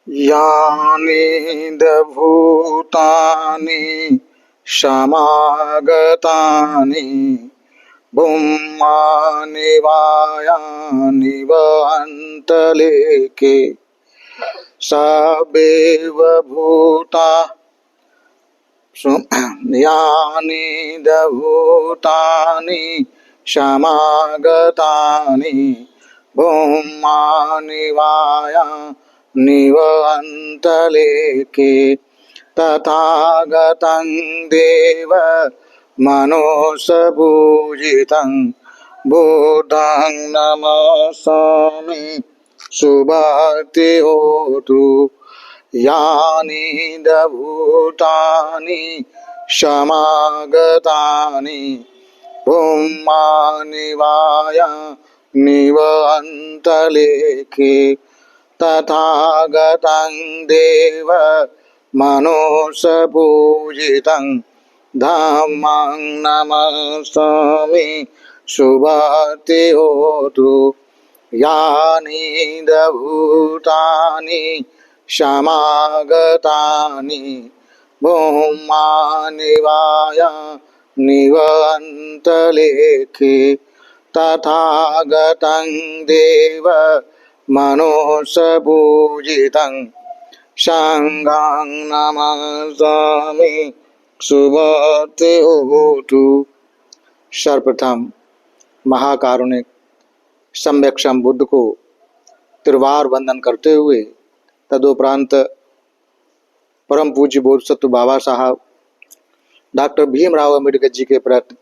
यानि भूतानि समागतानि बुम्मानि वायानि वन्तलेके सवेव भूता यानि भूतानि समागतानि बुम्मानि वायानि वन्तलेके तथागतं देव मनोसपूजितं बुद्धं नमामि सुभक्ति होतु। यानि भूतानि समागतानि बुम्मानि वायानि वन्तलेके तथागतं देव मनोसपूजितं धम्मं नमामि सुभक्ति होतु। यानि भूतानि समागतानि बुम्मानि वायानि वन्तलेके तथागतं देव मनोसपूजितं संघं नमामि सुभक्ति होतु। सर्वप्रथम महाकारुणिक सम्यक्षम बुद्ध को त्रिवार वंदन करते हुए तदुपरांत परम पूज्य बोधिसत्व बाबा साहब डॉक्टर भीमराव अम्बेडकर जी के प्रति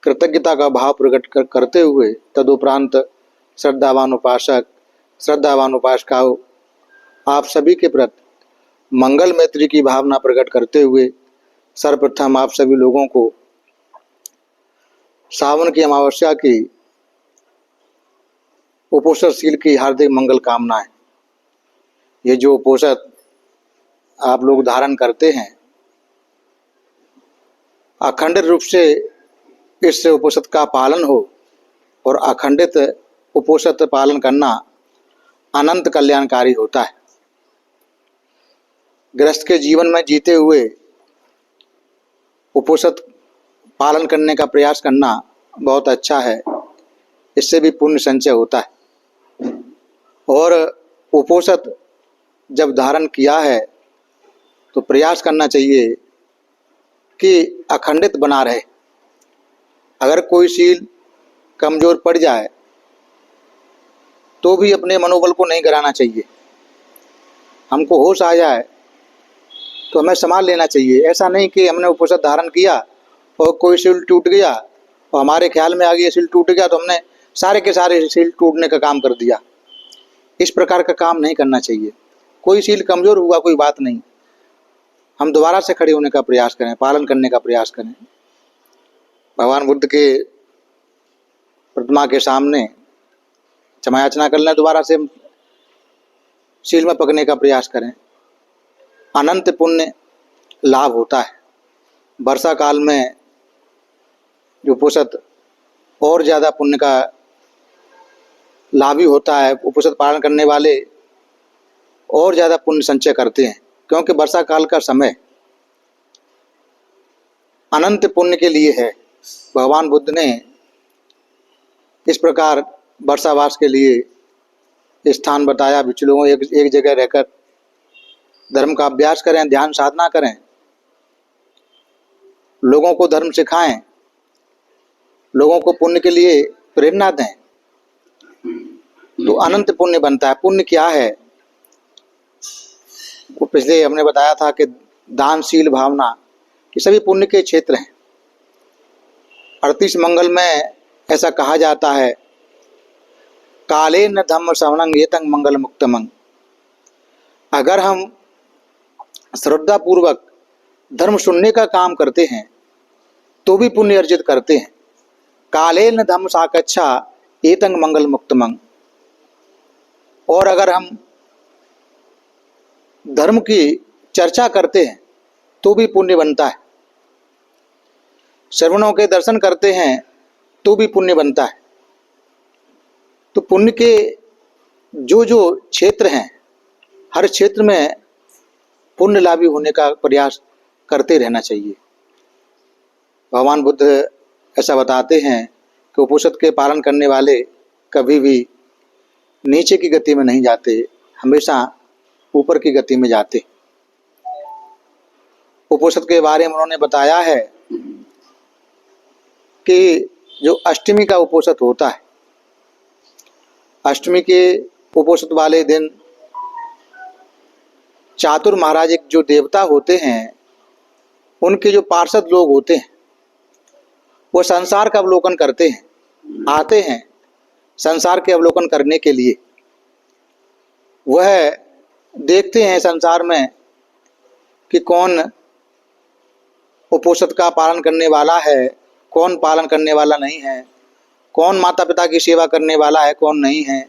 कृतज्ञता का भाव प्रकट करते हुए तदुपरांत श्रद्धावान उपासक श्रद्धावान उपासकाओं आप सभी के प्रति मंगल मैत्री की भावना प्रकट करते हुए सर्वप्रथम आप सभी लोगों को सावन की अमावस्या की उपोषणशील की हार्दिक मंगल कामनाएं। ये जो उपोषण आप लोग धारण करते हैं अखंडित रूप से इस उपोषण का पालन हो और अखंडित उपोषण पालन करना अनंत कल्याणकारी होता है। गृहस्थ के जीवन में जीते हुए उपोषण पालन करने का प्रयास करना बहुत अच्छा है, इससे भी पुण्य संचय होता है। और उपोषण जब धारण किया है तो प्रयास करना चाहिए कि अखंडित बना रहे। अगर कोई शील कमजोर पड़ जाए तो भी अपने मनोबल को नहीं गिराना चाहिए। हमको होश आ जाए तो हमें संभाल लेना चाहिए। ऐसा नहीं कि हमने उपोषण धारण किया और कोई शील टूट गया और हमारे ख्याल में आ गया शील टूट गया तो हमने सारे के सारे शील टूटने का काम कर दिया। इस प्रकार का काम नहीं करना चाहिए। कोई शील कमजोर हुआ कोई बात नहीं, हम दोबारा से खड़े होने का प्रयास करें, पालन करने का प्रयास करें। भगवान बुद्ध के प्रतिमा के सामने क्षमा याचना कर लें, दोबारा से शील में पकने का प्रयास करें। अनंत पुण्य लाभ होता है। वर्षा काल में जो उपोषण और ज़्यादा पुण्य का लाभी होता है। उपोषण पालन करने वाले और ज़्यादा पुण्य संचय करते हैं, क्योंकि वर्षा काल का समय अनंत पुण्य के लिए है। भगवान बुद्ध ने इस प्रकार वर्षावास के लिए स्थान बताया। भिक्षु लोगों एक जगह रहकर धर्म का अभ्यास करें, ध्यान साधना करें, लोगों को धर्म सिखाएं, लोगों को पुण्य के लिए प्रेरणा दें, तो अनंत पुण्य बनता है। पुण्य क्या है वो पिछले हमने बताया था कि दानशील भावना, कि सभी पुण्य के क्षेत्र हैं। 38 मंगल में ऐसा कहा जाता है, काले न धम्म श्रवणं एतं मंगल मुक्तमं। अगर हम श्रद्धा पूर्वक धर्म सुनने का काम करते हैं तो भी पुण्य अर्जित करते हैं। काले न धम्म साकच्छा एतं मंगल मुक्तमं। और अगर हम धर्म की चर्चा करते हैं तो भी पुण्य बनता है। श्रवणों के दर्शन करते हैं तो भी पुण्य बनता है। तो पुण्य के जो जो क्षेत्र हैं हर क्षेत्र में पुण्य लाभी होने का प्रयास करते रहना चाहिए। भगवान बुद्ध ऐसा बताते हैं कि उपनिषद के पालन करने वाले कभी भी नीचे की गति में नहीं जाते, हमेशा ऊपर की गति में जाते। उपनिषद के बारे में उन्होंने बताया है कि जो अष्टमी का उपनिषद होता है, अष्टमी के उपनिषद वाले दिन चातुर महाराज जो देवता होते हैं, उनके जो पार्षद लोग होते हैं, वो संसार का अवलोकन करते हैं, आते हैं संसार के अवलोकन करने के लिए। वह देखते हैं संसार में कि कौन उपनिषद का पालन करने वाला है, कौन पालन करने वाला नहीं है, कौन माता पिता की सेवा करने वाला है, कौन नहीं है,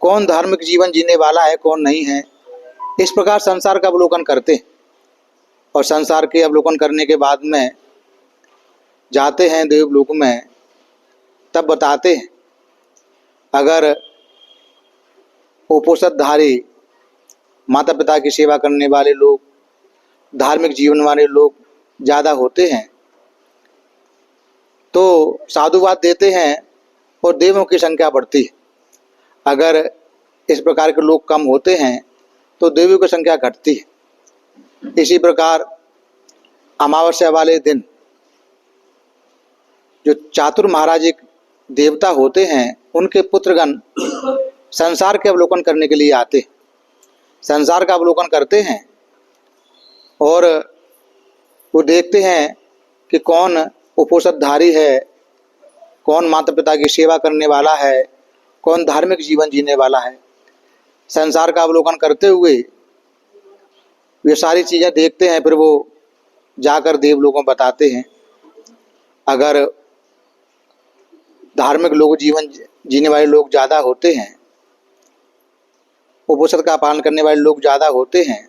कौन धार्मिक जीवन जीने वाला है, कौन नहीं है। इस प्रकार संसार का अवलोकन करते हैं और संसार के अवलोकन करने के बाद में जाते हैं देवलोक में। तब बताते हैं अगर उपनिषदधारी माता पिता की सेवा करने वाले लोग, धार्मिक जीवन वाले लोग ज़्यादा होते हैं तो साधुवाद देते हैं और देवों की संख्या बढ़ती है। अगर इस प्रकार के लोग कम होते हैं तो देवियों की संख्या घटती है। इसी प्रकार अमावस्या वाले दिन जो चातुर महाराजिक देवता होते हैं, उनके पुत्रगण संसार के अवलोकन करने के लिए आते, संसार का अवलोकन करते हैं और वो देखते हैं कि कौन उपनिषदधारी है, कौन माता पिता की सेवा करने वाला है, कौन धार्मिक जीवन जीने वाला है। संसार का अवलोकन करते हुए वे सारी चीज़ें देखते हैं, फिर वो जाकर देवलोकों में बताते हैं। अगर धार्मिक लोग, जीवन जीने वाले लोग ज़्यादा होते हैं, उपनिषद का पालन करने वाले लोग ज़्यादा होते हैं,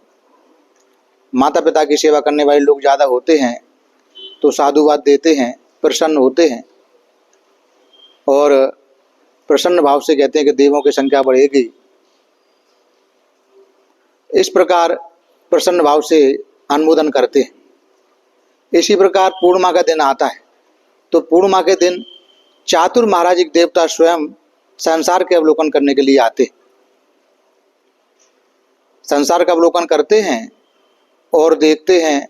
माता पिता की सेवा करने वाले लोग ज़्यादा होते हैं, तो साधुवाद देते हैं, प्रसन्न होते हैं और प्रसन्न भाव से कहते हैं कि देवों की संख्या बढ़ेगी। इस प्रकार प्रसन्न भाव से अनुमोदन करते हैं। इसी प्रकार पूर्णिमा का दिन आता है तो पूर्णिमा के दिन चातुर महाराजिक देवता स्वयं संसार के अवलोकन करने के लिए आते, संसार का अवलोकन करते हैं और देखते हैं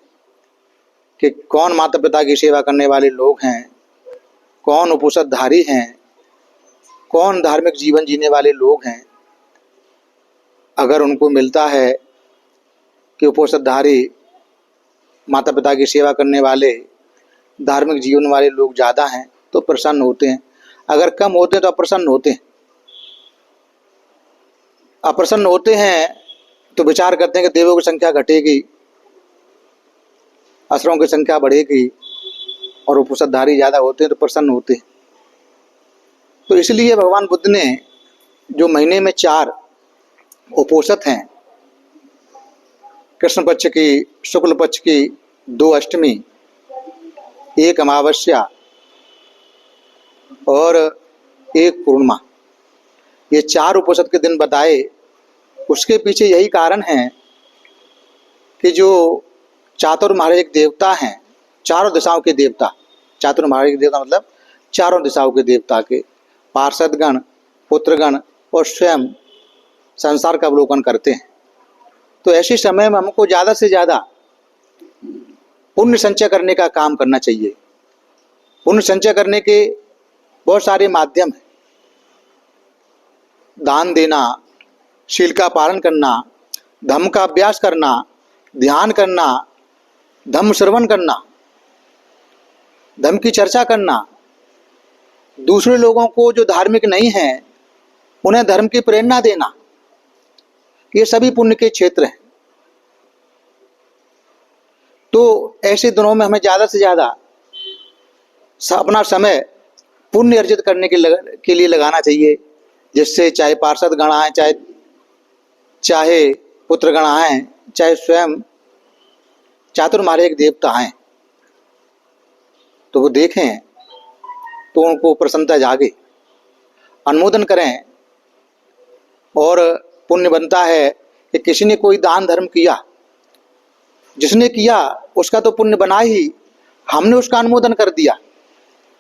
कि कौन माता पिता की सेवा करने वाले लोग हैं, कौन उपनिषदधारी हैं, कौन धार्मिक जीवन जीने वाले लोग हैं। अगर उनको मिलता है कि उपनिषदधारी माता पिता की सेवा करने वाले धार्मिक जीवन वाले लोग ज़्यादा हैं तो प्रसन्न होते हैं। अगर कम होते हैं तो अप्रसन्न होते हैं। अप्रसन्न होते हैं तो विचार करते हैं कि देवों की संख्या घटेगी, असुरों की संख्या बढ़ेगी, और उपनिषदधारी ज़्यादा होते हैं तो प्रसन्न होते हैं। तो इसलिए भगवान बुद्ध ने जो महीने में 4 उपनिषद हैं, कृष्ण पक्ष की, शुक्ल पक्ष की 2 अष्टमी, 1 अमावस्या और 1 पूर्णिमा, ये 4 उपनिषद के दिन बताए। उसके पीछे यही कारण है कि जो चातुर महाराजिक देवता हैं, चारों दिशाओं के देवता, चातुर महाराजिक देवता मतलब चारों दिशाओं के देवता के पार्षदगण, पुत्रगण और स्वयं संसार का अवलोकन करते हैं। तो ऐसे समय में हमको ज़्यादा से ज़्यादा पुण्य संचय करने का काम करना चाहिए। पुण्य संचय करने के बहुत सारे माध्यम हैं। दान देना, शील का पालन करना, धम्म का अभ्यास करना, ध्यान करना, धम्म श्रवण करना, धम्म की चर्चा करना, दूसरे लोगों को जो धार्मिक नहीं हैं उन्हें धर्म की प्रेरणा देना, ये सभी पुण्य के क्षेत्र हैं। तो ऐसे दिनों में हमें ज़्यादा से ज़्यादा अपना समय पुण्य अर्जित करने के लिए लगाना चाहिए, जिससे चाहे पार्षद गण आए, चाहे पुत्रगण आए, चाहे स्वयं चातुर महाराजिक देवता आए, तो वो देखें तो उनको प्रसन्नता जागे, अनुमोदन करें और पुण्य बनता है कि किसी ने कोई दान धर्म किया, जिसने किया उसका तो पुण्य बना ही, हमने उसका अनुमोदन कर दिया,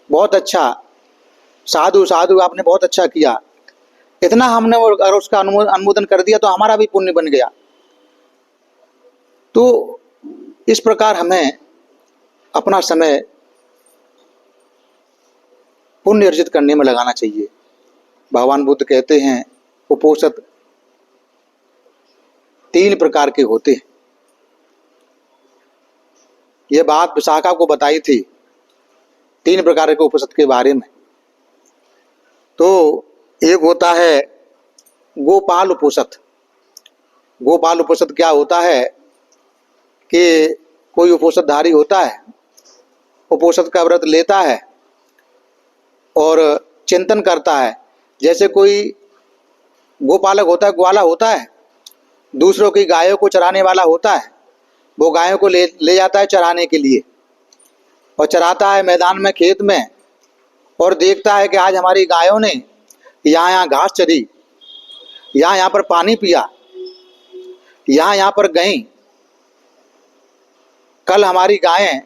बहुत अच्छा, साधु साधु आपने बहुत अच्छा किया, इतना हमने अगर उसका अनुमोदन कर दिया तो हमारा भी पुण्य बन गया। तो इस प्रकार हमें अपना समय पुण्य अर्जित करने में लगाना चाहिए। भगवान बुद्ध कहते हैं उपोषद 3 प्रकार के होते हैं। यह बात विशाखा को बताई थी 3 प्रकार के उपोषद के बारे में। तो एक होता है गोपाल उपोषद। गोपाल उपोषद क्या होता है कि कोई उपोषदधारी होता है, उपोषद का व्रत लेता है और चिंतन करता है। जैसे कोई गोपालक होता है, ग्वाला होता है, दूसरों की गायों को चराने वाला होता है, वो गायों को ले जाता है चराने के लिए और चराता है मैदान में, खेत में, और देखता है कि आज हमारी गायों ने यहाँ घास चरी, यहाँ पर पानी पिया, यहाँ पर गईं, कल हमारी गायें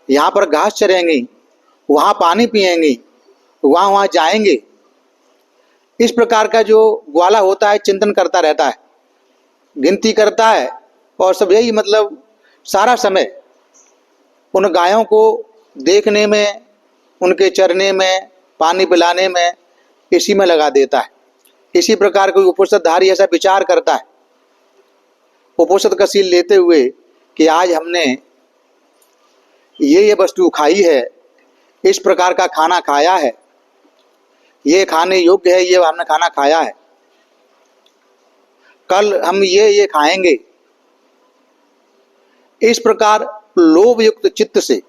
यहाँ पर घास चरेंगी, वहाँ पानी पिएंगी, वहाँ जाएंगे। इस प्रकार का जो ग्वाला होता है चिंतन करता रहता है, गिनती करता है, और सब यही मतलब सारा समय उन गायों को देखने में, उनके चरने में, पानी पिलाने में, इसी में लगा देता है। इसी प्रकार कोई उपोषदधारी ऐसा विचार करता है उपोषद का शील लेते हुए कि आज हमने ये वस्तु खाई है, इस प्रकार का खाना खाया है, ये खाने योग्य है, ये हमने खाना खाया है, कल हम ये खाएंगे। इस प्रकार लोभ युक्त चित्त से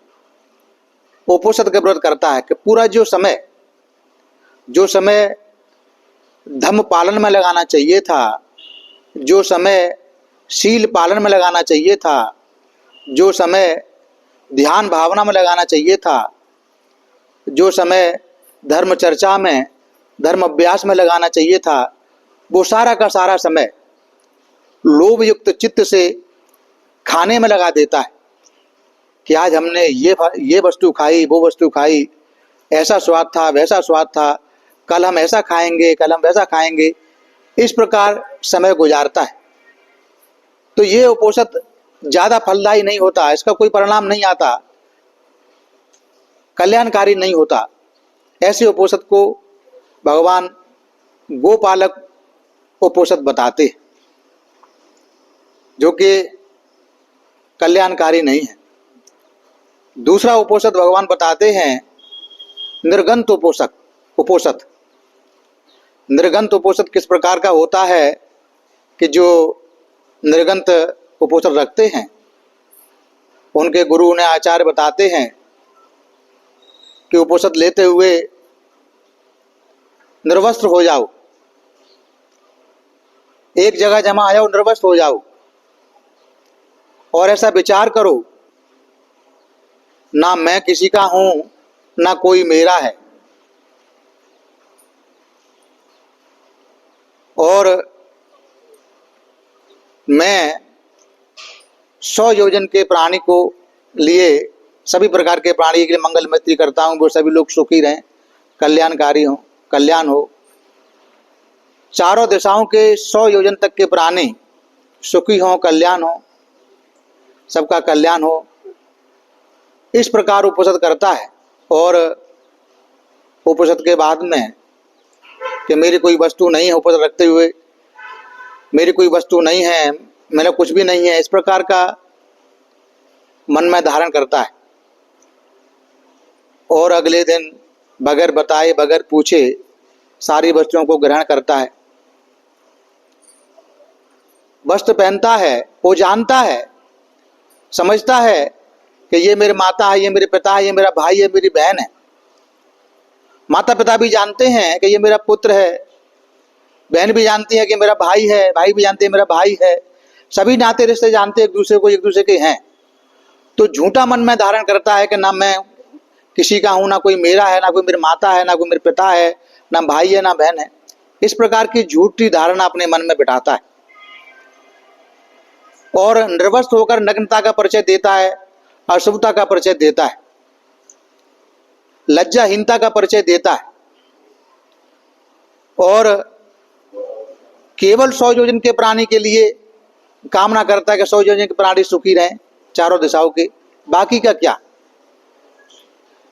उपोषद का व्रत करता है कि पूरा जो समय धर्म पालन में लगाना चाहिए था, जो समय शील पालन में लगाना चाहिए था, जो समय ध्यान भावना में लगाना चाहिए था, जो समय धर्म चर्चा में, धर्म अभ्यास में लगाना चाहिए था, वो सारा का सारा समय लोभ युक्त चित्त से खाने में लगा देता है कि आज हमने ये वस्तु खाई, वो वस्तु खाई, ऐसा स्वाद था, वैसा स्वाद था, कल हम ऐसा खाएंगे, कल हम वैसा खाएंगे। इस प्रकार समय गुजारता है। तो ये उपोषद ज़्यादा फलदायी नहीं होता, इसका कोई परिणाम नहीं आता, कल्याणकारी नहीं होता। ऐसे उपोषद को भगवान गोपालक उपोषद बताते हैं, जो कि कल्याणकारी नहीं है। दूसरा उपोषद भगवान बताते हैं निर्गंत उपोषद। निर्गंत उपोषद किस प्रकार का होता है कि जो निर्गंत उपोषद रखते हैं, उनके गुरु उन्हें आचार्य बताते हैं कि उपोषद लेते हुए निर्वस्त्र हो जाओ, एक जगह जमा आ जाओ, निर्वस्त्र हो जाओ, और ऐसा विचार करो ना मैं किसी का हूं, ना कोई मेरा है, और मैं 100 योजन के प्राणी को लिए, सभी प्रकार के प्राणी के लिए मंगल मैत्री करता हूँ, वो सभी लोग सुखी रहें, कल्याणकारी हों, कल्याण हो। चारों दिशाओं के 100 योजन तक के प्राणी सुखी हों, कल्याण हो, सबका कल्याण हो। इस प्रकार उपोषद करता है। और उपोषद के बाद में कि मेरी कोई वस्तु नहीं है, उपोषद रखते हुए मेरी कोई वस्तु नहीं है, मेरा कुछ भी नहीं है, इस प्रकार का मन में धारण करता है। और अगले दिन बगैर बताए, बगैर पूछे सारी वस्तुओं को ग्रहण करता है। वस्त्र पहनता है, वो जानता है, समझता है कि ये मेरे माता है, ये मेरे पिता है, ये मेरा भाई है, मेरी बहन है। माता पिता भी जानते हैं कि ये मेरा पुत्र है, बहन भी जानती है कि मेरा भाई है, भाई भी जानते हैं मेरा भाई है, सभी नाते रिश्ते जानते हैं एक दूसरे को, एक दूसरे के हैं। तो झूठा मन में धारण करता है कि ना मैं किसी का हूँ, ना कोई मेरा है, ना कोई मेरी माता है, ना कोई मेरे पिता है, ना भाई है, ना बहन है। इस प्रकार की झूठी धारणा अपने मन में बिठाता है। और निर्वस्त्र होकर नग्नता का परिचय देता है, अशुभता का परिचय देता है, लज्जाहीनता का परिचय देता है, और केवल 100 योजन के प्राणी के लिए कामना करता है कि 100 योजन के प्राणी सुखी रहें चारों दिशाओं के। बाकी का क्या,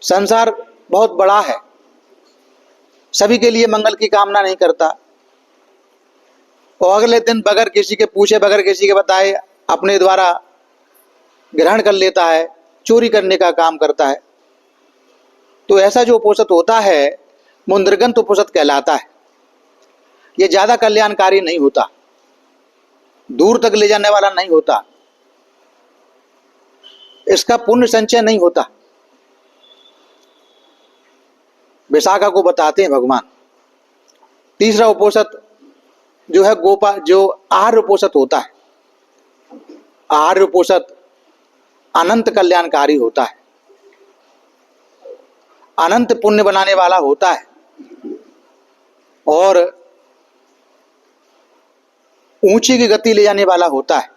संसार बहुत बड़ा है, सभी के लिए मंगल की कामना नहीं करता, और अगले दिन बगैर किसी के पूछे, बगैर किसी के बताए अपने द्वारा ग्रहण कर लेता है, चोरी करने का काम करता है। तो ऐसा जो उपोषित होता है वो निर्गंत उपोषित कहलाता है। ये ज्यादा कल्याणकारी नहीं होता, दूर तक ले जाने वाला नहीं होता, इसका पुण्य संचय नहीं होता। विशाखा को बताते हैं भगवान। तीसरा उपोषित जो है जो आहार उपोषित होता है, आहार उपोषित अनंत कल्याणकारी होता है, अनंत पुण्य बनाने वाला होता है, और ऊंची की गति ले जाने वाला होता है।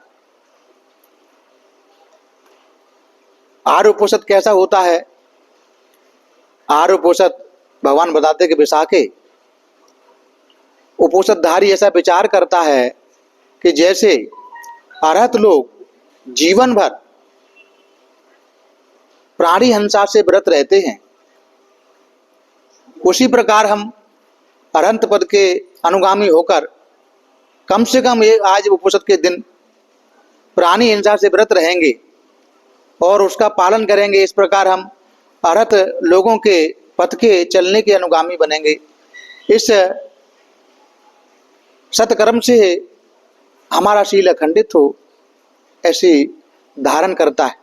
आहार उपोषित कैसा होता है? आहार उपोषित भगवान बताते कि विशाखे, उपोषितधारी ऐसा विचार करता है कि जैसे अरहत लोग जीवन भर प्राणी हिंसा से व्रत रहते हैं, उसी प्रकार हम अरहंत पद के अनुगामी होकर कम से कम एक आज उपोषित के दिन प्राणी हिंसा से व्रत रहेंगे और उसका पालन करेंगे। इस प्रकार हम अरहत लोगों के पथ के चलने के अनुगामी बनेंगे। इस सत्कर्म से हमारा शील अखंडित हो, ऐसी धारण करता है।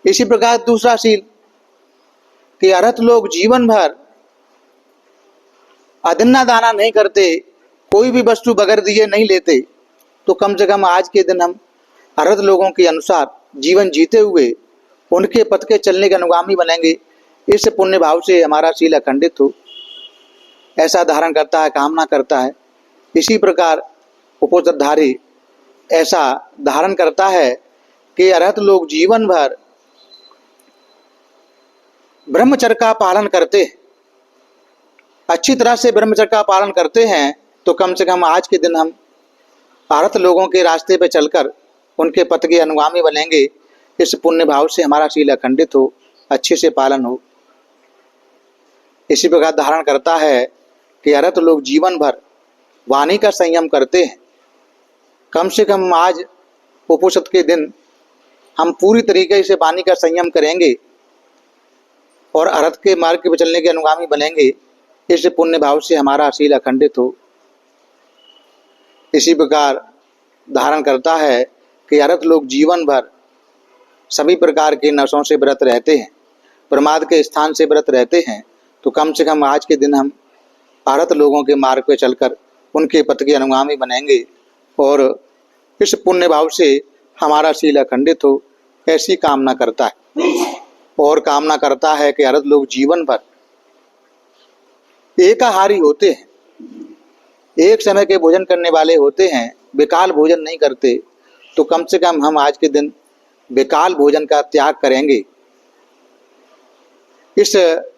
इसी प्रकार दूसरा शील कि अरहत लोग जीवन भर अदन्ना दाना नहीं करते, कोई भी वस्तु बगैर दिए नहीं लेते, तो कम से कम आज के दिन हम अरहत लोगों के अनुसार जीवन जीते हुए उनके पथ के चलने के अनुगामी बनेंगे। इस पुण्य भाव से हमारा शील अखंडित हो, ऐसा धारण करता है, कामना करता है। इसी प्रकार उपोषितधारी ऐसा धारण करता है कि अरहत लोग जीवन भर ब्रह्मचर्य का पालन करते हैं, अच्छी तरह से ब्रह्मचर्य का पालन करते हैं, तो कम से कम आज के दिन हम अरहत लोगों के रास्ते पर चलकर उनके पथ के अनुगामी बनेंगे। इस पुण्य भाव से हमारा शील अखंडित हो, अच्छे से पालन हो। इसी प्रकार धारण करता है कि अरहत लोग जीवन भर वाणी का संयम करते हैं, कम से कम आज उपोषित के दिन हम पूरी तरीके से वाणी का संयम करेंगे और अरहत के मार्ग पे चलने के अनुगामी बनेंगे। इस पुण्य भाव से हमारा शील अखंडित हो। इसी प्रकार धारण करता है कि अरहत लोग जीवन भर सभी प्रकार के नशों से व्रत रहते हैं, प्रमाद के स्थान से व्रत रहते हैं, तो कम से कम आज के दिन हम अरहत लोगों के मार्ग पे चलकर उनके पथ के अनुगामी बनेंगे और इस पुण्य भाव से हमारा शील अखंडित हो, ऐसी कामना करता है। और कामना करता है कि अरहत लोग जीवन भर एकाहारी होते हैं, एक समय के भोजन करने वाले होते हैं, विकाल भोजन नहीं करते, तो कम से कम हम आज के दिन विकाल भोजन का त्याग करेंगे। इस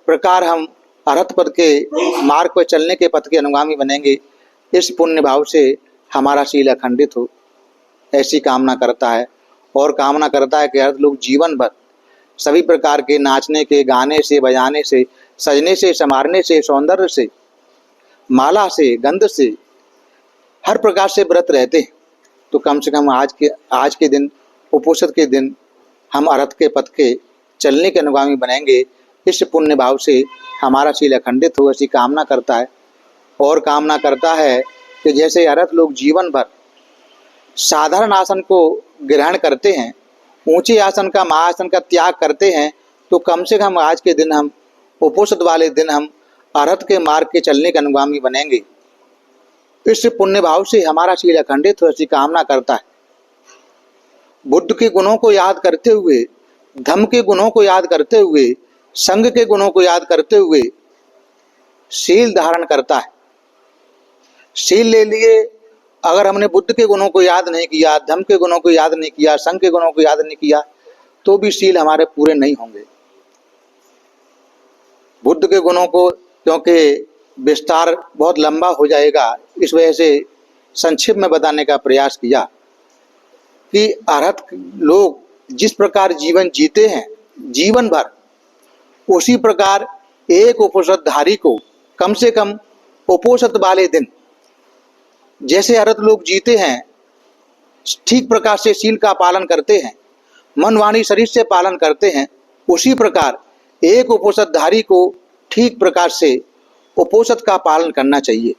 प्रकार हम अरहत पद के मार्ग पर चलने के पथ के अनुगामी बनेंगे। इस पुण्य भाव से हमारा शील अखंडित हो, ऐसी कामना करता है। और कामना करता है कि अरहत लोग जीवन भर सभी प्रकार के नाचने के, गाने से, बजाने से, सजने से, संवारने से, सौंदर्य से, माला से, गंध से, हर प्रकार से व्रत रहते हैं, तो कम से कम आज के दिन उपोषित के दिन हम अरहत के पथ के चलने के अनुगामी बनेंगे। इस पुण्य भाव से हमारा शील अखंडित हो, ऐसी कामना करता है। और कामना करता है कि जैसे अरहत लोग जीवन भर साधारण आसन को ग्रहण करते हैं, ऊंचे आसन का, महाआसन का त्याग करते हैं, तो कम से कम आज के दिन हम उपोषित वाले दिन हम अरहत के मार्ग के चलने के अनुगामी बनेंगे। इस पुण्य भाव से हमारा शील अखंडित हो, ऐसी कामना करता है। बुद्ध के गुणों को याद करते हुए, धम्म के गुणों को याद करते हुए, संघ के गुणों को याद करते हुए शील धारण करता है। शील ले लिए अगर हमने बुद्ध के गुणों को याद नहीं किया, धम्म के गुणों को याद नहीं किया, संघ के गुणों को याद नहीं किया, तो भी शील हमारे पूरे नहीं होंगे। बुद्ध के गुणों को क्योंकि विस्तार बहुत लंबा हो जाएगा, इस वजह से संक्षेप में बताने का प्रयास किया कि अरहत लोग जिस प्रकार जीवन जीते हैं जीवन भर, उसी प्रकार एक उपोषणधारी को कम से कम उपोषण वाले दिन जैसे अरहत लोग जीते हैं, ठीक प्रकार से शील का पालन करते हैं, मन वाणी शरीर से पालन करते हैं, उसी प्रकार एक उपोषणधारी को ठीक प्रकार से उपोषण का पालन करना चाहिए।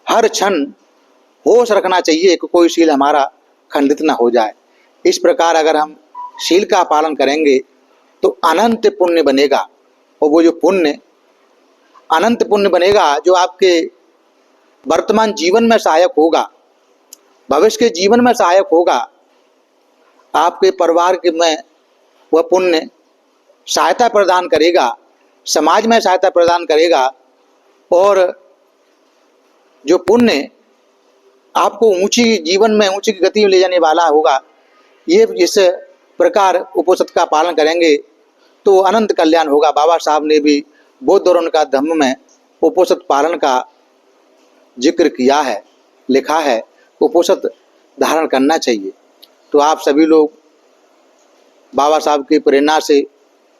हर क्षण होश रखना चाहिए कि कोई शील हमारा खंडित न हो जाए। इस प्रकार अगर हम शील का पालन करेंगे तो अनंत पुण्य बनेगा, और वो जो पुण्य अनंत पुण्य बनेगा जो आपके वर्तमान जीवन में सहायक होगा, भविष्य के जीवन में सहायक होगा, आपके परिवार के में वह पुण्य सहायता प्रदान करेगा, समाज में सहायता प्रदान करेगा, और जो पुण्य आपको ऊंची जीवन में ऊंची गति में ले जाने वाला होगा। ये इस प्रकार उपोषण का पालन करेंगे तो अनंत कल्याण होगा। बाबा साहब ने भी बौद्ध और उनका धम्म में उपोषण पालन का जिक्र किया है, लिखा है, उपोषण धारण करना चाहिए। तो आप सभी लोग बाबा साहब की प्रेरणा से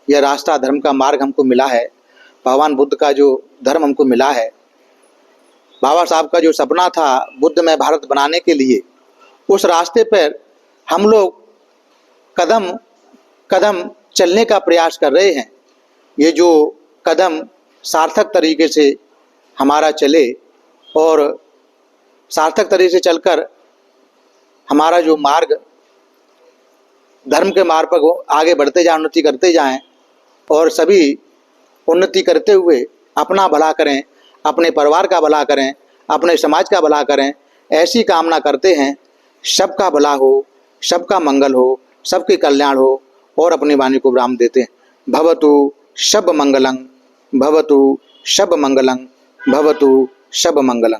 यह रास्ता धर्म का मार्ग हमको मिला है, भगवान बुद्ध का जो धर्म हमको मिला है, बाबा साहब का जो सपना था बुद्ध में भारत बनाने के लिए, उस रास्ते पर हम लोग कदम कदम चलने का प्रयास कर रहे हैं। ये जो कदम सार्थक तरीके से हमारा चले और सार्थक तरीके से चलकर हमारा जो मार्ग धर्म के मार्ग पर आगे बढ़ते जाएं, उन्नति करते जाएं, और सभी उन्नति करते हुए अपना भला करें, अपने परिवार का भला करें, अपने समाज का भला करें, ऐसी कामना करते हैं। सबका भला हो, सबका मंगल हो, सबके कल्याण हो, और अपनी वाणी को विराम देते हैं। भवतु शब मंगलं, भवतु शब मंगलं, भवतु शब मंगलं।